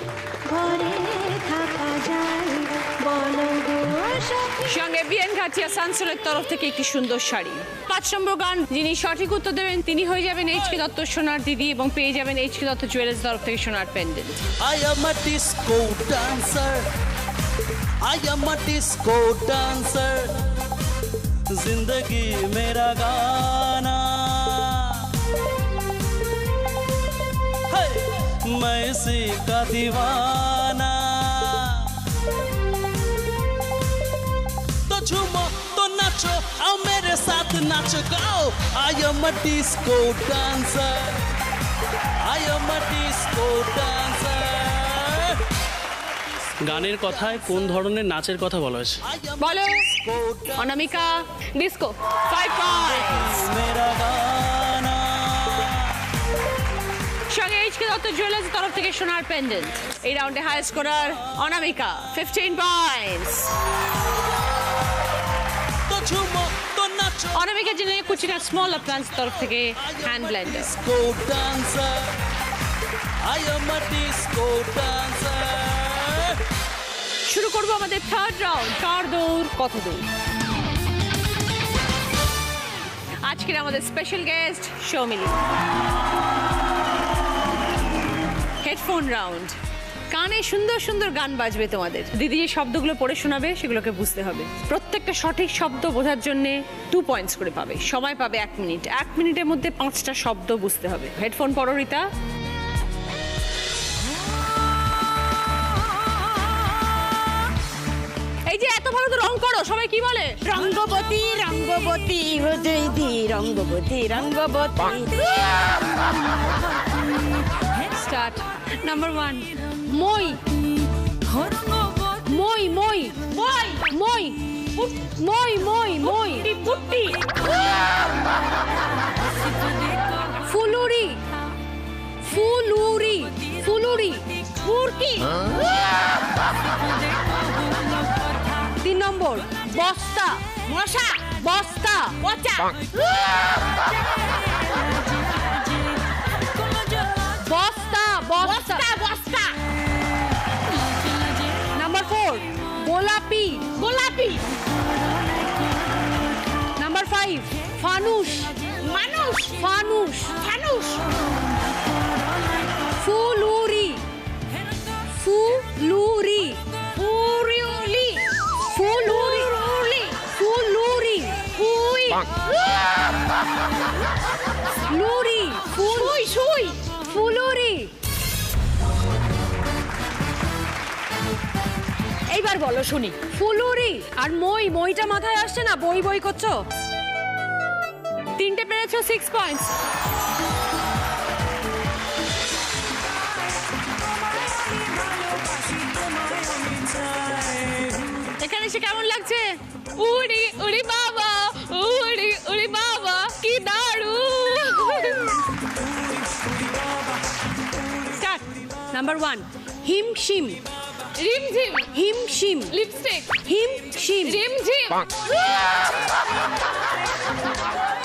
সঙ্গে বিএন ঘাটিয়া সানসনের তরফ থেকে একটি সুন্দর শাড়ি। 5 নম্বর গান, যিনি সঠিক উত্তর দেবেন তিনি হয়ে যাবেন এইচকে দত্ত সোনার দিদি এবং পেয়ে যাবেন এইচকে দত্ত জুয়েলার্স তরফ থেকে সোনার pendant. I am a disco dancer. I am a disco dancer. जिंदगी मेरा गाना है, मैं इसी का दीवाना। तो झूमो तो नाचो, आओ मेरे साथ नाचो गाओ। I am a disco dancer. I am a disco dancer. গানের কথায় কোন ধরনের নাচের কথা বলা হয়েছে? বলো অনামিকা। ডিস্কো। 5 পয়েন্টস। সঙ্গে এইচকে দত্ত জুয়েলার্স তরফ থেকে সোনার পেন্ডেন্ট। এই রাউন্ডে হাই স্কোরার অনামিকা 15 পয়েন্টস। তো ঝুমো তো নাচো অনামিকার জন্য কুচিনা স্মল অ্যাপ্লায়েন্স তরফ থেকে hand Blender. Disco dancer, I am a disco dancer. শুরু করবো আমাদের থার্ড রাউন্ড, কার দৌড় কত দূর। আজকের আমাদের special guest Soumili. Headphone round, কানে সুন্দর সুন্দর গান বাজবে তোমাদের। দিদি যে শব্দগুলো পড়ে শোনাবে সেগুলোকে বুঝতে হবে। প্রত্যেকটা সঠিক শব্দ বোঝার জন্য 2 পয়েন্টস করে পাবে। সময় পাবে 1 মিনিট। 1 মিনিটের মধ্যে 5টা শব্দ বুঝতে হবে। হেডফোন পড়ো রিতা। এই যে এত ভালো তো রং করো, সবাই কি বলে? রঙ্গবতী রঙ্গবতী হৃদয়দি রঙ্গবতী রঙ্গবতী। স্টার্ট। নাম্বার 1 মই। মই মই মই মই মই মই মই পুট্টি। ফুলুরি ফুলুরি ফুলুরি ফুরকি। 3 নম্বর বস্তা। মশা বস্তা পচা বস্তা বস্তা বস্তা বস্তা। নাম্বার 4 গোলাপি গোলাপি নাম্বার 5 ফানুস মানুষ ফানুস ফানুস ফুলুরি ফুলুরি ফুরিউলি ফুলুরি ফুলুরি ফুই লুরি সুই সুই ফুলুরি। এইবার বলো শুনি। ফুলুরি আর মই। মইটা মাথায় আসছে না, বই বই করছো। 3টে পেরেছো, 6 পয়েন্টস। এখানে এসে কেমন লাগছে? উড়ি উড়ি বাবা, উড়ি উড়ি বাবা, কি দারুণ। স্টার্ট। নাম্বার 1 হিমশিম রিমঝিম। হিমশিম লিপস্টিক। হিমশিম রিমঝিম।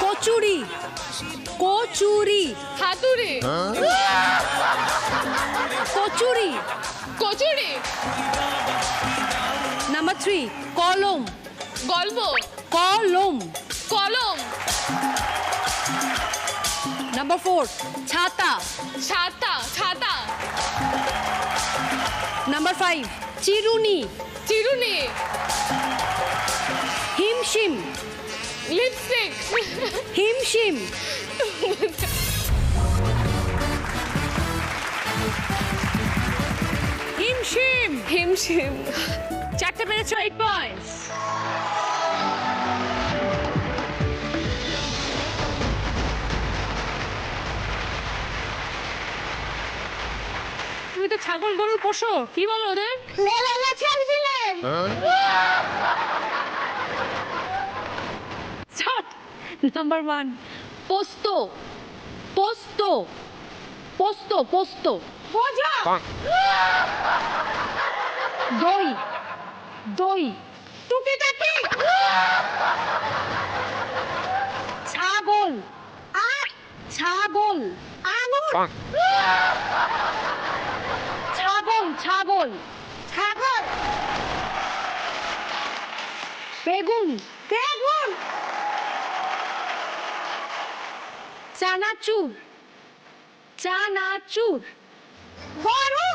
কচুরি কচুরি হাতুড়ি। কচুরি। কচুরি। নাম্বার 3 কলম গল্প। কলম। কলম। নাম্বার 4 ছাতা ছাতা। ছাতা। নাম্বার 5 চিরুনি চিরুনি। হিমশিম লিপস্টিক। হিমশিম হিমশিম হিমশিম। 4টে পেরেছো, 8 পয়েন্টস। তুমি তো ছাগল গরু পোষো, কি বলো ওদের? নাম্বার 1 পোস্ত পোস্ত পোস্ত পোস্ত দই দই টুকিটাকি ছাগল ছাগল আঙুর ছাগল ছাগল ছাগল বেগুন বেগুন চানাচুর চানাচুর গরু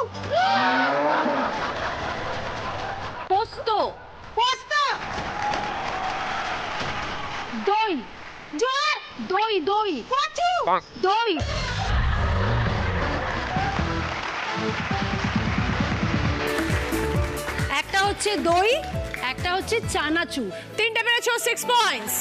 পোস্ত পোস্ত দই জল দই দই কচু দই একটা হচ্ছে দই, একটা হচ্ছে চানাচুর। 3টে পেরেছো, 6 পয়েন্টস।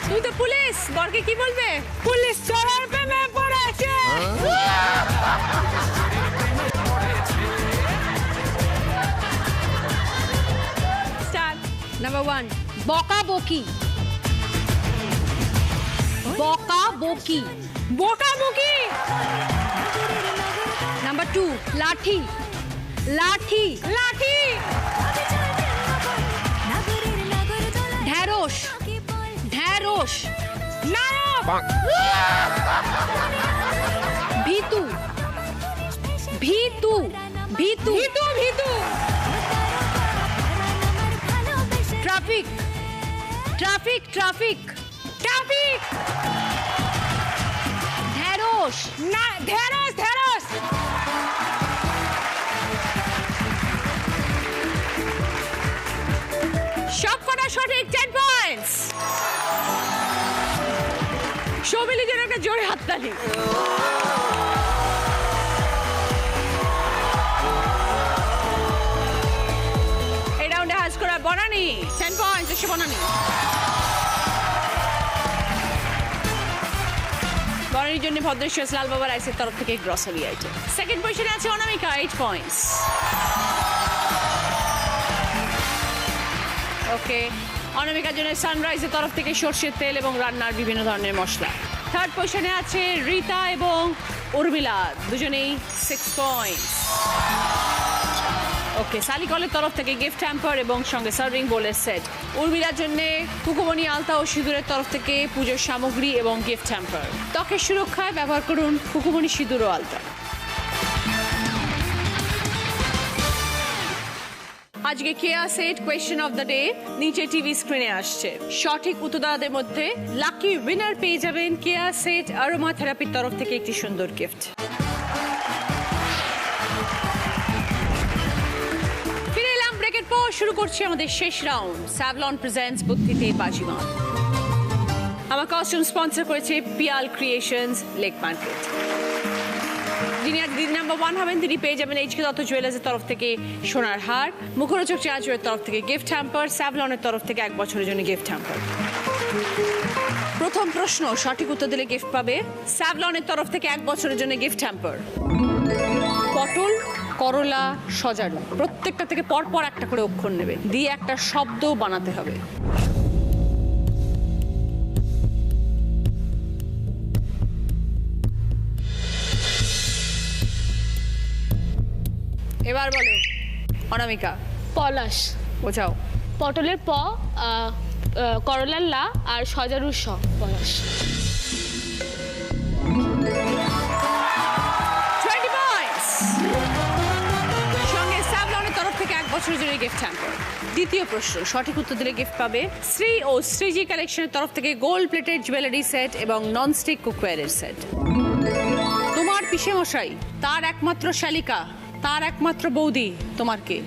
তুমি তো পুলিশ, বরকে কি বলবে? পুলিশ চোরের প্রেমে পড়েছে। স্টার্ট। নাম্বার 1 বকাবকি। বকাবকি। বকাবকি। নাম্বার 2 লাঠি। লাঠি। লাঠি। ঢ্যাঁড়স। ঢ্যাঁড়স। নায়ক। ভীতু। ভীতু। ভীতু। ভিতু ভিতু। ট্রাফিক। ট্রাফিক। ট্রাফিক। ট্রাফিক। ঢ্যাঁড়স। না ঢেঁড়স ঢেঁড়স। সবকটা সঠিক 10 পয়েন্টস। সৌমিলির জন্য একটা জোরে হাততালি। এই রাউন্ডে হাজ করা বনানি 10 পয়েন্টস। এসে বনানি। বনানির জন্য ভদ্রেশ্বর লাল বাবা রাইসের তরফ থেকে গ্রসারি আইটেম। সেকেন্ড পজিশনে আছে অনামিকা 8 পয়েন্টস। ওকে, অনামিকার জন্য সানরাইজের তরফ থেকে সর্ষের তেল এবং রান্নার বিভিন্ন ধরনের মশলা। থার্ড পজিশনে আছে রীতা এবং উর্মিলা, দুজনেই 6 পয়েন্টস। ওকে, সালিকলের তরফ থেকে গিফট হ্যাম্পার এবং সঙ্গে সার্ভিং বোলের সেট। উর্মিলার জন্য কুকুমনি আলতা ও সিঁদুরের তরফ থেকে পুজোর সামগ্রী এবং গিফট হ্যাম্পার। ত্বকের সুরক্ষায় ব্যবহার করুন কুকুমনি সিঁদুর ও আলতা। আজকে Keya Seth question of the day নিচে টিভি স্ক্রিনে আসছে। সঠিক উত্তরদাতাদের মধ্যে লাকি উইনার পেয়ে যাবেন কেয়া সেট অ্যারোমা থেরাপির তরফ থেকে একটি সুন্দর গিফট। ফিরে এলাম ব্রেকের পর। শুরু করছি আমাদের শেষ রাউন্ড। স্যাভলন প্রেজেন্টস বুদ্ধিতে বাজিমাত। আমার কস্টিউম স্পন্সর করেছে পিয়াল ক্রিয়েশনস লেক মার্কেট। যিনি আজ দিদি নাম্বার 1 হবেন তিনি পেয়ে যাবেন এইচকে দত্ত জুয়েলার্সের তরফ থেকে সোনার হার, মুখরোচক চাঁচুয়ের তরফ থেকে গিফট হ্যাম্পার, স্যাভলনের তরফ থেকে 1 বছরের জন্য গিফট হ্যাম্পার। প্রথম প্রশ্ন সঠিক উত্তর দিলে গিফট পাবে স্যাভলনের তরফ থেকে 1 বছরের জন্য গিফট হ্যাম্পার। পটল, করলা, সজারু প্রত্যেকটা থেকে পরপর একটা করে অক্ষর নেবে, দিয়ে একটা শব্দ বানাতে হবে। এবার বলো অনামিকা। পলাশ। বোঝাও। পটলের প, করলার লা আর সজারুর স। পলাশ। 20 পয়েন্টস। সঙ্গে স্যাভলনের তরফ থেকে 1 বছরের জন্য গিফট হ্যাম্পার। দ্বিতীয় প্রশ্ন সঠিক উত্তর দিলে গিফট পাবে শ্রী ও শ্রীজি কালেকশনের তরফ থেকে গোল্ড প্লেটেড জুয়েলারি সেট এবং ননস্টিক কুকওয়্যারের সেট। তোমার পিসে মশাই, তার একমাত্র শালিকা, তার একমাত্র বৌদি তোমার কে?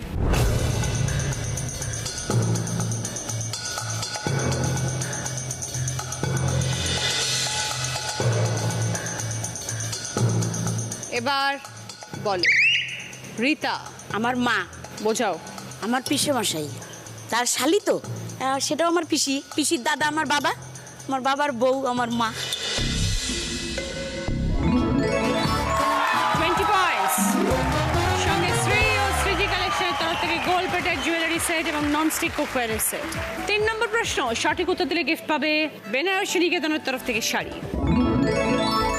এবার বলো রীতা। আমার মা। বোঝাও। আমার পিসে মশাই, তার শালি তো, সেটাও আমার পিসি, পিসির দাদা আমার বাবা, আমার বাবার বউ আমার মা। 20 পয়েন্টস। সঙ্গে শ্রী ও শ্রীজি কালেকশনের তরফ থেকে গোল্ড প্লেটেড জুয়েলারি সেট এবং ননস্টিক কুকওয়্যারের সেট। 3 নম্বর প্রশ্ন সঠিক উত্তর দিলে গিফট পাবে বেনারসি নিকেতনের তরফ থেকে শাড়ি।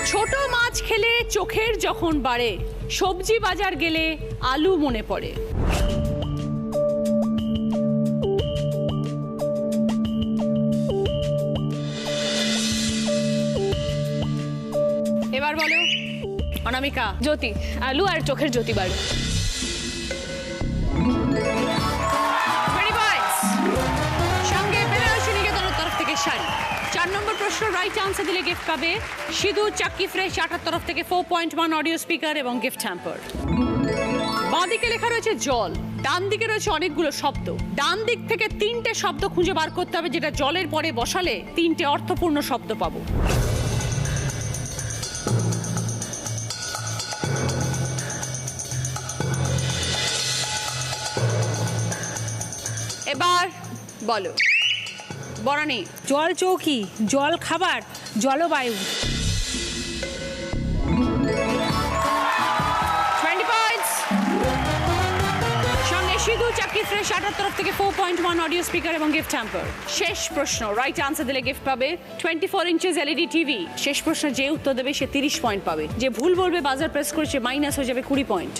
ছোট মাছ খেলে চোখের যখন বাড়ে, সবজি বাজার গেলে আলু মনে পড়ে। এবার বলো অনামিকা। জ্যোতি। আলু আর চোখের জ্যোতি বাড়ে। 20 পয়েন্টস। সঙ্গে বেনারসি নিকেতনের তরফ থেকে শাড়ি। 4 নম্বর প্রশ্ন রাইট আনসার দিলে গিফট পাবে সিঁদুর, চাক্কি ফ্রেশ আটার তরফ থেকে 4.1 অডিও স্পিকার এবং গিফট হ্যাম্পার। বাঁ দিকে লেখা রয়েছে জল, ডান দিকে রয়েছে অনেকগুলো শব্দ। ডান দিক থেকে 3টে শব্দ খুঁজে বার করতে হবে যেটা জলের পরে বসালে 3টে অর্থপূর্ণ শব্দ পাবো। এবার বলো বনানী। জল চৌকি, জল খাবার, জলবায়ু। 20 পয়েন্টস। সঙ্গে সিধু চাকি ফ্রেশ 78 তরফ থেকে 4.1 অডিও স্পিকার এবং গিফট হ্যাম্পার। শেষ প্রশ্ন, রাইট আনসার দিলে গিফট পাবে 24 ইঞ্চেস এলইডি টিভি। শেষ প্রশ্ন যে উত্তর দেবে সে 30 পয়েন্ট পাবে, যে ভুল বলবে বাজার প্রেস করেছে মাইনাস হয়ে যাবে 20 পয়েন্ট।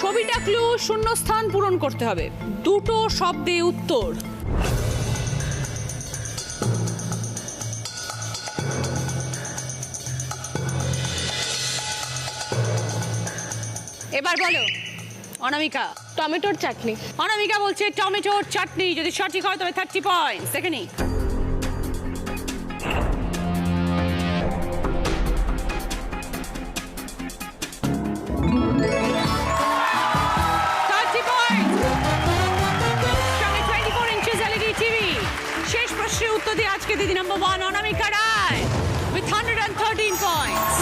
ছবিটা ক্লু, শূন্যস্থান পূরণ করতে হবে, দুটো শব্দে উত্তর। এবার বলো অনামিকা। টমেটোর চাটনি। অনামিকা বলছে টমেটোর চাটনি, যদি সঠিক হয় তবে 30 পয়েন্টস। দেখে নি। শেষ প্রশ্নের উত্তর দিয়ে আজকে দিদি number 1 Anamika Roy with 113 points।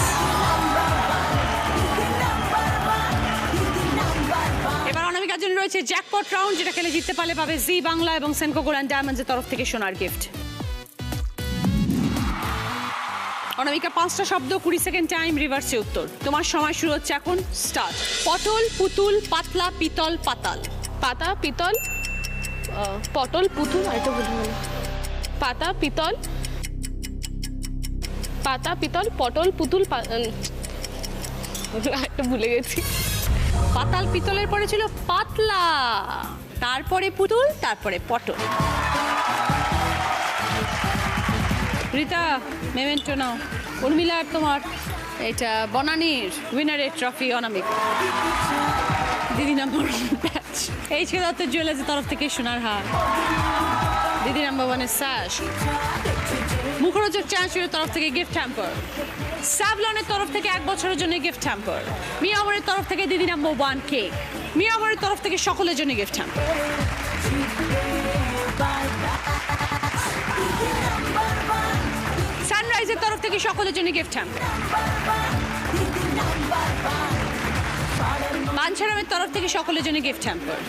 এবার অনামিকার জন্য রয়েছে জ্যাকপট রাউন্ড, যেটা খেলে জিততে পারলে পাবে জি বাংলা এবং সেনকো গোল্ড ডায়মন্ডসের তরফ থেকে সোনার গিফট। অনামিকা 5টা শব্দ, 20 সেকেন্ড টাইম, রিভার্সে উত্তর। তোমার সময় শুরু হচ্ছে এখন, স্টার্ট। পটল, পুতুল, পাতলা, পিতল, পাতাল। পাতা, পিতল, পটল, পুতুল, আর একটা ভুলে গেলাম। পাতা, পিতল, পাতা, পিতল, পটল, পুতুল, একটা ভুলে গেছি। পাতাল পিতলের পরে ছিল পাতলা, তারপরে পুতুল, তারপরে পটল। রীতা মেমেন্টো নাও। উর্মিলার তোমার এটা বনানীর উইনারের ট্রফি অনামিকা। দিদি নাম্বার ব্যাচ এইচকে দত্ত জুয়েলার্সের তরফ থেকে সোনার হার। দিদি নাম্বার 1 এর স্যাশ। মুখরোচক চ্যান্সের তরফ থেকে গিফট হ্যাম্পার। স্যাভলনের তরফ থেকে 1 বছরের জন্য গিফট হ্যাম্পার। মিয়ামরের তরফ থেকে দিদি নাম্বার 1 কেক। মিয়ামরের তরফ থেকে সকলের জন্য গিফট হ্যাম্পার। সানরাইজের তরফ থেকে সকলের জন্য গিফট হ্যাম্পার। মানসারামের তরফ থেকে সকলের জন্য গিফট হ্যাম্পার।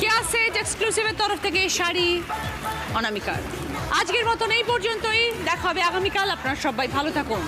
কেয়া সেট এক্সক্লুসিভের তরফ থেকে শাড়ি অনামিকার। আজকের মতন এই পর্যন্তই, দেখা হবে আগামীকাল। আপনারা সবাই ভালো থাকুন।